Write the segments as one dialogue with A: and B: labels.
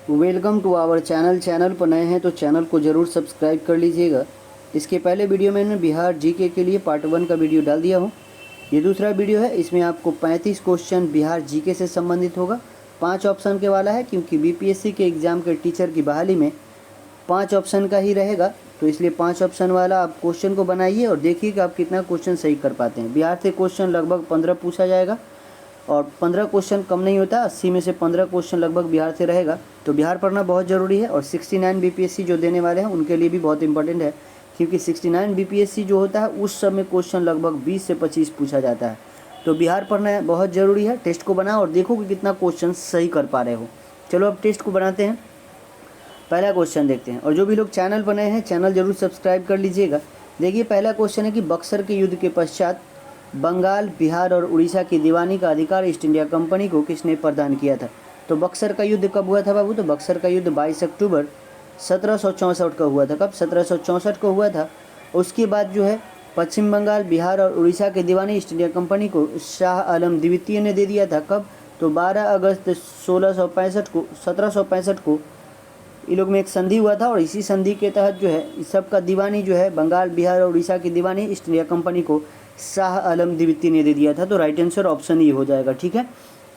A: Welcome to our channel पर नए हैं तो चैनल को ज़रूर सब्सक्राइब कर लीजिएगा। इसके पहले वीडियो में मैंने बिहार जीके के लिए पार्ट 1 का वीडियो डाल दिया हूँ। ये दूसरा वीडियो है, इसमें आपको 35 क्वेश्चन बिहार जीके से संबंधित होगा। 5 ऑप्शन के वाला है, क्योंकि बीपीएससी के एग्ज़ाम के टीचर की बहाली में 5 ऑप्शन का ही रहेगा, तो इसलिए 5 ऑप्शन वाला आप क्वेश्चन को बनाइए और देखिए कि आप कितना क्वेश्चन सही कर पाते हैं। बिहार से क्वेश्चन लगभग 15 पूछा जाएगा और 15 क्वेश्चन कम नहीं होता, 80 में से 15 क्वेश्चन लगभग बिहार से रहेगा। तो बिहार पढ़ना बहुत ज़रूरी है और 69 बीपीएससी जो देने वाले हैं उनके लिए भी बहुत इंपॉर्टेंट है, क्योंकि 69 बीपीएससी जो होता है उस समय क्वेश्चन लगभग 20 से 25 पूछा जाता है। तो बिहार पढ़ना बहुत ज़रूरी है। टेस्ट को बनाओ और देखो कि कितना क्वेश्चन सही कर पा रहे हो। चलो अब टेस्ट को बनाते हैं। पहला क्वेश्चन देखते हैं, और जो भी लोग चैनल पर नए हैं चैनल ज़रूर सब्सक्राइब कर लीजिएगा। देखिए पहला क्वेश्चन है कि बक्सर के युद्ध के पश्चात बंगाल, बिहार और उड़ीसा की दीवानी का अधिकार ईस्ट इंडिया कंपनी को किसने प्रदान किया था। तो बक्सर का युद्ध कब हुआ था बाबू? तो बक्सर का युद्ध 22 अक्टूबर 1764 का हुआ था। कब? 1764 को हुआ था। उसके बाद जो है पश्चिम बंगाल, बिहार और उड़ीसा की दीवानी ईस्ट इंडिया कंपनी को शाह आलम द्वितीय ने दे दिया था। कब? तो 12 अगस्त 1765 को ये लोग में एक संधि हुआ था, और इसी संधि के तहत जो है इस सब का दीवानी जो है बंगाल, बिहार और उड़ीसा की दीवानी ईस्ट इंडिया कंपनी को शाह आलम द्वितीय ने दे दिया था। तो राइट आंसर ऑप्शन ई हो जाएगा। ठीक है।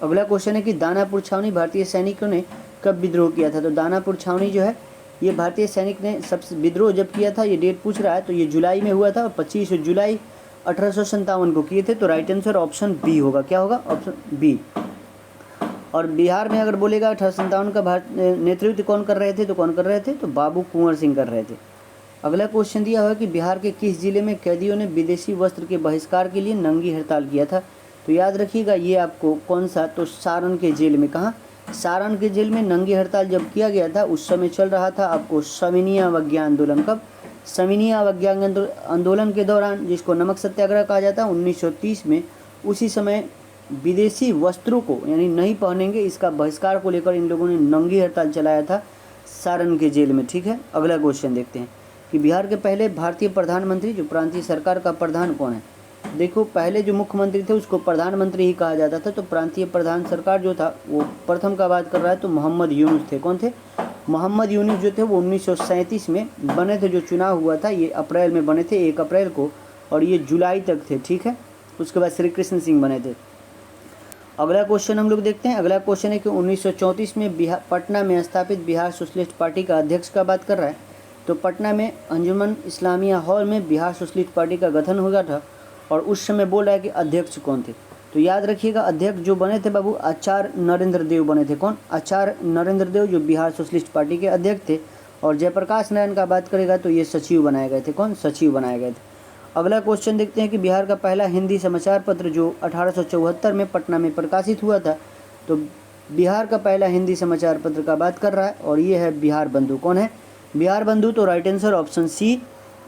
A: अगला क्वेश्चन है कि दानापुर छावनी भारतीय सैनिकों ने कब विद्रोह किया था। तो दानापुर छावनी जो है ये भारतीय सैनिक ने सबसे विद्रोह जब किया था, ये डेट पूछ रहा है, तो ये जुलाई में हुआ था और 25 जुलाई 1857 को किए थे। तो राइट आंसर ऑप्शन बी होगा। क्या होगा? Option B. और बिहार में अगर बोलेगा 1857 का नेतृत्व कौन कर रहे थे, तो कौन कर रहे थे? तो बाबू कुंवर सिंह कर रहे थे। अगला क्वेश्चन दिया हुआ कि बिहार के किस जिले में कैदियों ने विदेशी वस्त्र के बहिष्कार के लिए नंगी हड़ताल किया था। तो याद रखिएगा ये आपको कौन सा, तो सारण के जेल में। कहाँ? सारण के जेल में नंगी हड़ताल जब किया गया था उस समय चल रहा था आपको सविनय अवज्ञा आंदोलन। कब? सविनय अवज्ञा आंदोलन के दौरान, जिसको नमक सत्याग्रह कहा जाता है 1930 में, उसी समय विदेशी वस्त्रों को यानी नहीं पहनेंगे इसका बहिष्कार को लेकर इन लोगों ने नंगी हड़ताल चलाया था सारण के जेल में। ठीक है। अगला क्वेश्चन देखते हैं कि बिहार के पहले भारतीय प्रधानमंत्री, जो प्रांतीय सरकार का प्रधान कौन है। देखो पहले जो मुख्यमंत्री थे उसको प्रधानमंत्री ही कहा जाता था, तो प्रांतीय प्रधान सरकार जो था वो प्रथम का बात कर रहा है, तो मोहम्मद यूनुस थे। कौन थे? मोहम्मद यूनुस जो थे वो 1937 में बने थे। जो चुनाव हुआ था ये अप्रैल में बने थे, 1 अप्रैल को, और ये जुलाई तक थे। ठीक है। उसके बाद श्री कृष्ण सिंह बने थे। अगला क्वेश्चन हम लोग देखते हैं। अगला क्वेश्चन है कि 1934 में पटना में स्थापित बिहार सोशलिस्ट पार्टी का अध्यक्ष का बात कर रहा है। तो पटना में अंजुमन इस्लामिया हॉल में बिहार सोशलिस्ट पार्टी का गठन हुआ था, और उस समय बोल रहा है कि अध्यक्ष कौन थे। तो याद रखिएगा अध्यक्ष जो बने थे बाबू आचार्य नरेंद्र देव बने थे। कौन? आचार्य नरेंद्र देव जो बिहार सोशलिस्ट पार्टी के अध्यक्ष थे। और जयप्रकाश नारायण का बात करेगा तो ये सचिव बनाए गए थे। कौन? सचिव बनाए गए थे। अगला क्वेश्चन देखते हैं कि बिहार का पहला हिंदी समाचार पत्र जो 1874 में पटना में प्रकाशित हुआ था। तो बिहार का पहला हिंदी समाचार पत्र का बात कर रहा है, और ये है बिहार बंधु। कौन है? बिहार बंधु। तो राइट आंसर ऑप्शन सी।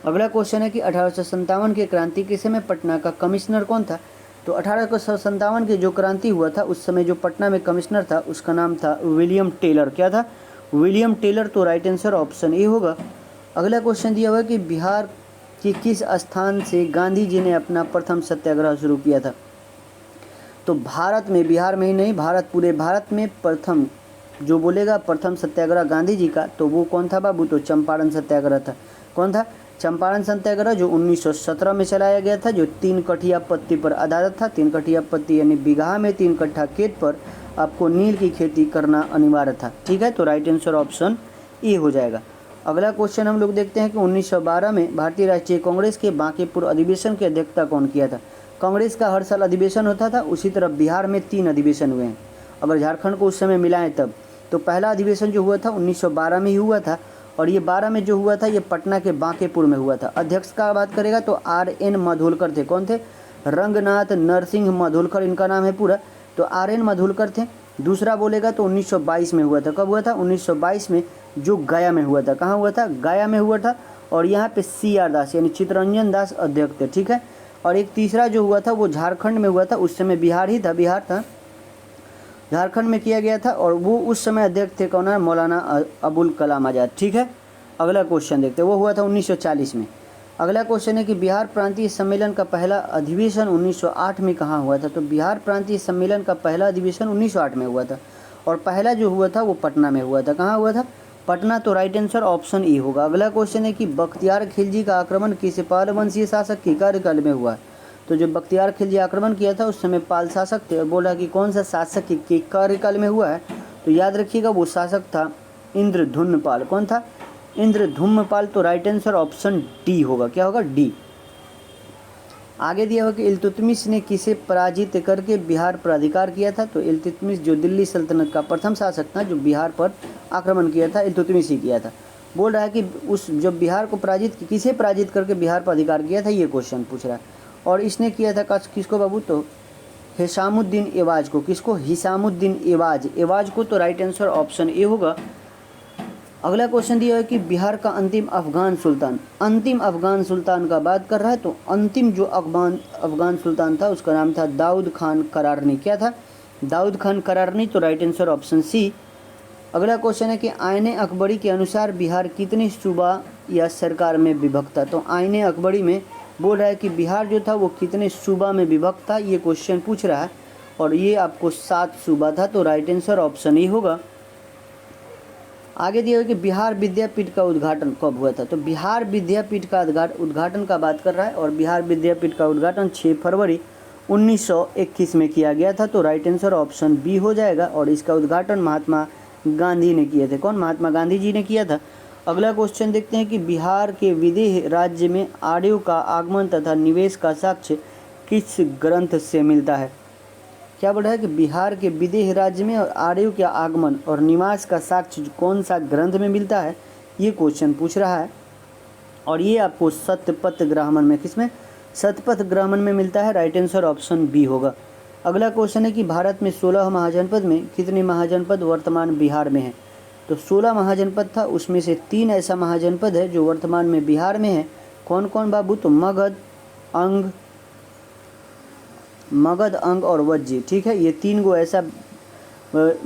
A: अगला क्वेश्चन है कि 1857 के क्रांति के समय पटना का कमिश्नर कौन था। तो 1857 के जो क्रांति हुआ था उस समय जो पटना में कमिश्नर था उसका नाम था विलियम टेलर। क्या था? William Taylor. तो राइट आंसर ऑप्शन ए होगा। अगला क्वेश्चन दिया हुआ है कि बिहार कि किस स्थान से गांधी जी ने अपना प्रथम सत्याग्रह शुरू किया था। तो भारत में, बिहार में ही नहीं, भारत, पूरे भारत में प्रथम जो बोलेगा प्रथम सत्याग्रह गांधी जी का, तो वो कौन था बाबू? तो चंपारण सत्याग्रह था। कौन था? चंपारण सत्याग्रह जो 1917 में चलाया गया था, जो 3 कठिया पत्ती पर आधारित था। 3 कठिया पत्ती यानी बीघा में 3 कट्ठा खेत पर आपको नील की खेती करना अनिवार्य था। ठीक है। तो राइट आंसर ऑप्शन ए हो जाएगा। अगला क्वेश्चन हम लोग देखते हैं कि 1912 में भारतीय राष्ट्रीय कांग्रेस के बांकीपुर अधिवेशन की अध्यक्षता कौन किया था। कांग्रेस का हर साल अधिवेशन होता था, उसी तरह बिहार में 3 अधिवेशन हुए हैं। अगर झारखंड को उस समय मिलाएं तब, तो पहला अधिवेशन जो हुआ था 1912 में ही हुआ था, और ये 12 में जो हुआ था ये पटना के बांकीपुर में हुआ था। अध्यक्ष का बात करेगा तो RN माधोलकर थे। कौन थे? रंगनाथ नरसिंह माधोलकर इनका नाम है पूरा। तो RN माधोलकर थे। दूसरा बोलेगा तो 1922 में हुआ था। कब हुआ था? 1922 में, जो गया में हुआ था। कहाँ हुआ था? गया में हुआ था, और यहाँ पे CR दास यानी चित्तरंजन दास अध्यक्ष थे। ठीक है। और एक तीसरा जो हुआ था वो झारखंड में हुआ था, उस समय बिहार ही था, बिहार था, झारखंड में किया गया था, और वो उस समय अध्यक्ष थे कौन है? मौलाना अबुल कलाम आज़ाद। ठीक है। अगला क्वेश्चन देखते हैं, वो हुआ था 1940 में। अगला क्वेश्चन है कि बिहार प्रांतीय सम्मेलन का पहला अधिवेशन 1908 में कहाँ हुआ था। तो बिहार प्रांतीय सम्मेलन का पहला अधिवेशन 1908 में हुआ था, और पहला जो हुआ था वो पटना में हुआ था। कहाँ हुआ था? पटना। तो राइट आंसर ऑप्शन ई होगा। अगला क्वेश्चन है कि बख्तियार खिलजी का आक्रमण किस पाल वंशीय शासक के कार्यकाल में हुआ? तो जो बख्तियार खिलजी आक्रमण किया था उस समय पाल शासक थे। बोला कि कौन सा शासक के कार्यकाल में हुआ है? तो याद रखिएगा वो शासक था इंद्रधुम्न पाल। कौन था? इंद्रधुम्न पाल। तो राइट आंसर ऑप्शन डी होगा। क्या होगा? डी। आगे दिया हुआ कि इल्तुतमिश ने किसे पराजित करके बिहार पर अधिकार किया था? तो इल्तुतमिश जो दिल्ली सल्तनत का प्रथम शासक था जो बिहार पर आक्रमण किया था, इल्तुतमिश ही किया था। बोल रहा है कि उस जो बिहार को किसे पराजित करके बिहार पर अधिकार किया था, ये क्वेश्चन पूछ रहा है। और इसने किया था किसको बाबू? तो हिसामुद्दीन एवाज को। किसको? हिसामुद्दीन एवाज को। तो राइट आंसर ऑप्शन ए होगा। अगला क्वेश्चन दिया है कि बिहार का अंतिम अफगान सुल्तान का बात कर रहा है। तो अंतिम जो अफगान सुल्तान था उसका नाम था दाऊद खान करारनी। क्या था? दाऊद खान करारनी। तो राइट आंसर ऑप्शन सी। अगला क्वेश्चन है कि आईने अकबरी के अनुसार बिहार कितने सूबा या सरकार में विभक्त था? तो आईने अकबरी में बोल रहा है कि बिहार जो था वो कितने सूबा में विभक्त था, ये क्वेश्चन पूछ रहा है। और ये आपको 7 सूबा था। तो राइट आंसर ऑप्शन ई होगा। आगे दिया हुआ कि बिहार विद्यापीठ का उद्घाटन कब हुआ था? तो बिहार विद्यापीठ का उद्घाटन का बात कर रहा है। और बिहार विद्यापीठ का उद्घाटन 6 फरवरी 1921 में किया गया था। तो राइट आंसर ऑप्शन बी हो जाएगा। और इसका उद्घाटन महात्मा गांधी ने किए थे। कौन? महात्मा गांधी जी ने किया था। अगला क्वेश्चन देखते हैं कि बिहार के विदेह राज्य में आर्यों का आगमन तथा निवेश का साक्ष्य किस ग्रंथ से मिलता है? क्या बोल रहा है कि बिहार के विदेह राज्य में आर्यों के आगमन और निवास का साक्ष्य कौन सा ग्रंथ में मिलता है, ये क्वेश्चन पूछ रहा है। और ये आपको सतपथ ग्रामन में, किसमें? सतपथ ग्रामन में मिलता है। राइट आंसर ऑप्शन बी होगा। अगला क्वेश्चन है कि भारत में 16 महाजनपद में कितने महाजनपद वर्तमान बिहार में हैं? तो 16 महाजनपद था, उसमें से 3 ऐसा महाजनपद है जो वर्तमान में बिहार में है। कौन कौन बाबू? तो मगध, अंग और वज्जी। ठीक है, ये 3 गो ऐसा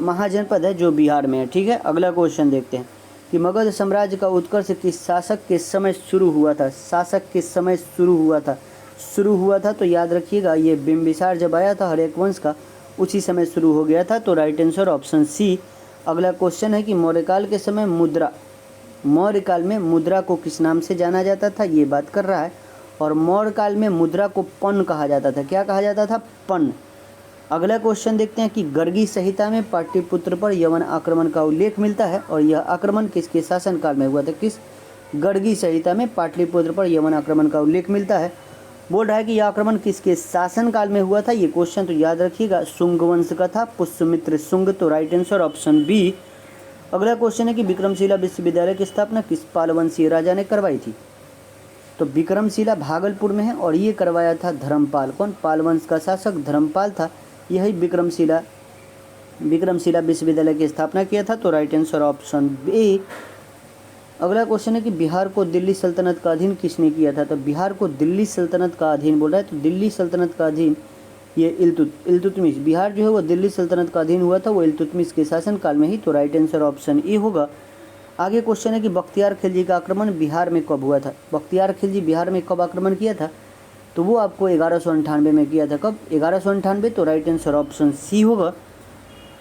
A: महाजनपद है जो बिहार में है। ठीक है, अगला क्वेश्चन देखते हैं कि मगध साम्राज्य का उत्कर्ष किस शासक के समय शुरू हुआ था? शुरू हुआ था तो याद रखिएगा ये बिंबिसार जब आया था हर्यक वंश का, उसी समय शुरू हो गया था। तो राइट आंसर ऑप्शन सी। अगला क्वेश्चन है कि मौर्यकाल के समय मौर्यकाल में मुद्रा को किस नाम से जाना जाता था, ये बात कर रहा है। और मौर्य काल में मुद्रा को पन कहा जाता था। क्या कहा जाता था? पन। अगला क्वेश्चन देखते हैं कि गर्गी संहिता में पाटलिपुत्र पर यवन आक्रमण का उल्लेख मिलता है। और यह आक्रमण किसके शासनकाल में हुआ था? किस? गर्गी संहिता में पाटलिपुत्र पर यवन आक्रमण का उल्लेख मिलता है। बोल रहा है कि यह आक्रमण किसके शासनकाल में हुआ था, ये क्वेश्चन तो याद रखिएगा शुंग वंश का था, पुष्यमित्र शुंग। तो राइट आंसर ऑप्शन बी। अगला क्वेश्चन है कि विक्रमशिला विश्वविद्यालय की स्थापना किस पालवंशीय राजा ने करवाई थी? तो विक्रमशिला भागलपुर में है और ये करवाया था धर्मपाल। कौन? पालवंश का शासक धर्मपाल था, यही विक्रमशिला विश्वविद्यालय की स्थापना किया था। तो राइट आंसर ऑप्शन बी। अगला क्वेश्चन है कि बिहार को दिल्ली सल्तनत का अधीन किसने किया था? तो बिहार को दिल्ली सल्तनत का अधीन बोल रहा है। तो दिल्ली सल्तनत का अधीन ये इल्तुतमिश, बिहार जो है वो दिल्ली सल्तनत का अधीन हुआ था वो इल्तुतमिश के शासनकाल में ही। तो राइट आंसर ऑप्शन ए होगा। आगे क्वेश्चन है कि बख्तियार खिलजी का आक्रमण बिहार में कब हुआ था? बख्तियार खिलजी बिहार में कब आक्रमण किया था? तो वो आपको 1198 में किया था। कब? 1198। तो राइट आंसर ऑप्शन सी होगा।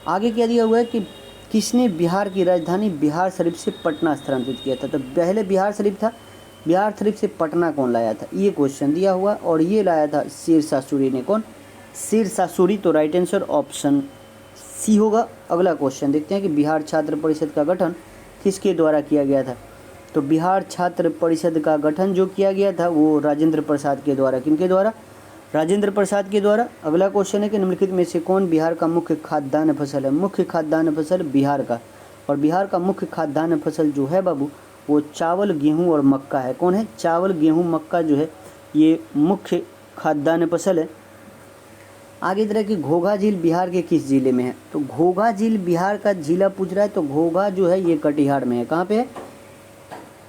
A: आगे क्या दिया हुआ है कि किसने बिहार की राजधानी बिहार शरीफ से पटना स्थानांतरित किया था? तो पहले बिहार शरीफ था, बिहार शरीफ से पटना कौन लाया था, ये क्वेश्चन दिया हुआ। और ये लाया था शेरशाह सूरी ने। कौन? शेरशाह सूरी। तो राइट आंसर ऑप्शन सी होगा। अगला क्वेश्चन देखते हैं कि बिहार छात्र परिषद का गठन किसके द्वारा किया गया था? तो बिहार छात्र परिषद का गठन जो किया गया था वो राजेंद्र प्रसाद के द्वारा। किनके द्वारा? राजेंद्र प्रसाद के द्वारा। अगला क्वेश्चन है कि निम्नलिखित में से कौन बिहार का मुख्य खाद्यान्न फसल है? मुख्य खाद्यान्न फसल बिहार का, और बिहार का मुख्य खाद्यान्न फसल जो है बाबू वो चावल, गेहूँ और मक्का है। कौन है? चावल, गेहूँ, मक्का जो है ये मुख्य खाद्यान्न फसल है। आगे तरह की घोघा झील बिहार के किस जिले में है? तो घोघा झील बिहार का जिला पूछ रहा है। तो घोघा जो है ये कटिहार में है। कहाँ पे है?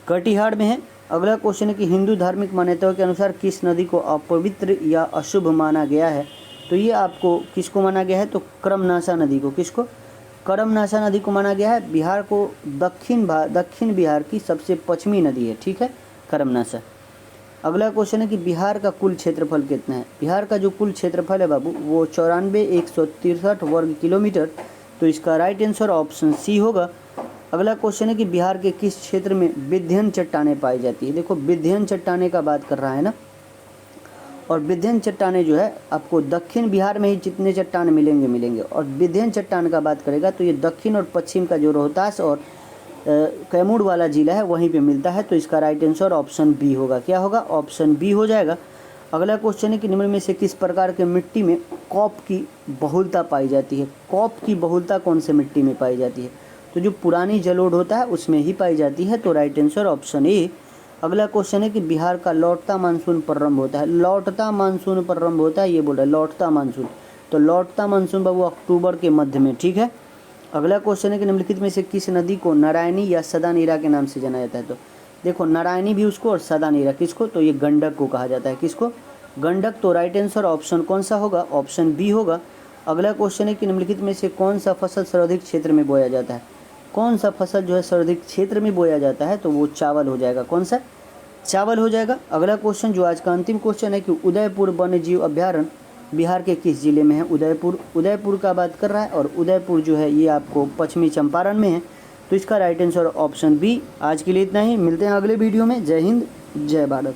A: कटिहार में है। अगला क्वेश्चन है कि हिंदू धार्मिक मान्यताओं के अनुसार किस नदी को अपवित्र या अशुभ माना गया है? तो ये आपको किसको माना गया है? तो कर्मनाशा नदी को। किसको? कर्मनाशा नदी को माना गया है। बिहार को दक्षिण बिहार की सबसे पश्चिमी नदी है। ठीक है, कर्मनाशा। अगला क्वेश्चन है कि बिहार का कुल क्षेत्रफल कितना है? बिहार का जो कुल क्षेत्रफल है बाबू वो 94,163 वर्ग किलोमीटर तो इसका राइट आंसर ऑप्शन सी होगा। अगला क्वेश्चन है कि बिहार के किस क्षेत्र में विध्यन चट्टानें पाई जाती है। देखो विध्यन चट्टानें का बात कर रहा है ना, और विध्यन चट्टानें जो है आपको दक्षिण बिहार में ही जितने चट्टान मिलेंगे। और विध्यन चट्टान का बात करेगा तो ये दक्षिण और पश्चिम का जो रोहतास और कैमूर वाला जिला है वहीं पे मिलता है। तो इसका राइट आंसर ऑप्शन बी होगा। क्या होगा? ऑप्शन बी हो जाएगा। अगला क्वेश्चन है कि निम्न में से किस प्रकार के मिट्टी में कॉप की बहुलता पाई जाती है। कॉप की बहुलता कौन से मिट्टी में पाई जाती है? तो जो पुरानी जलोढ़ होता है उसमें ही पाई जाती है। तो राइट आंसर ऑप्शन ए। अगला क्वेश्चन है कि बिहार का लौटता मानसून प्रारंभ होता है। लौटता मानसून प्रारंभ होता है, ये बोल रहा है लौटता मानसून। तो लौटता मानसून बाबू अक्टूबर के मध्य में, ठीक है। अगला क्वेश्चन है कि निम्नलिखित में से किस नदी को नारायणी या सदानीरा के नाम से जाना जाता है। तो देखो नारायणी भी उसको और सदानीरा किसको? तो ये गंडक को कहा जाता है। किसको? गंडक। तो राइट आंसर ऑप्शन कौन सा होगा? ऑप्शन बी होगा। अगला क्वेश्चन है कि निम्नलिखित में से कौन सा फसल सर्वाधिक क्षेत्र में बोया जाता है। कौन सा फसल जो है सर्वाधिक क्षेत्र में बोया जाता है? तो वो चावल हो जाएगा। कौन सा? चावल हो जाएगा। अगला क्वेश्चन जो आज का अंतिम क्वेश्चन है कि उदयपुर वन्य जीव अभ्यारण्य बिहार के किस जिले में है। उदयपुर का बात कर रहा है, और उदयपुर जो है ये आपको पश्चिमी चंपारण में है। तो इसका राइट आंसर ऑप्शन बी। आज के लिए इतना ही, मिलते हैं अगले वीडियो में। जय हिंद, जय भारत।